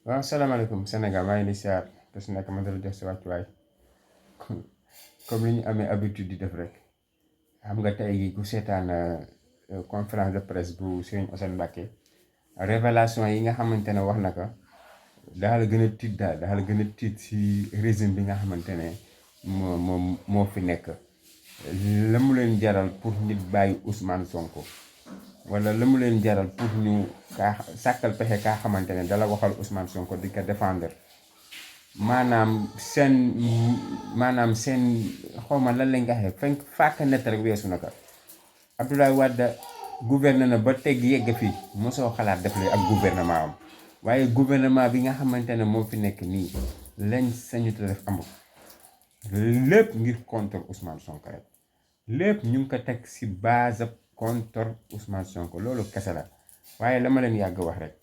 waaw salaamaaleykum Sénégal maa ngi di siyaar te su nekk ma dala jox si wàccuwaay comme li ñu amee habitude di def rek xam nga tey gi ku seetaan conférence de presse bu Serigne Assane Mbacké révélation yi nga xamante ne wax na ko daal la gën a tiit daal la gën a tiit si régime bi nga xamante ne moo fi nekk la mu leen jaral pour nit bàyyi Ousmane Sonko wala la mu leen jaral pour ñu kaa sàkkal pexe kaa xamante ne dala waxal Ousmane Sonko di ko défendre maanaam seen xawma lan lañ nga xee fañ fàkk nett rek weesu na ko Abdoulaye Wade gouverné na ba teg yegg fii mosoo xalaat def lay ak gouvernement am waaye gouvernement bi nga xamante ne moo fi nekk nii lañ sañu te def amul lépp ngir contre Ousmane Sonko rek lépp ñu ngi ko teg si base contre Ousmane Sonko loolu kese la waaye la ma leen yàgg wax rek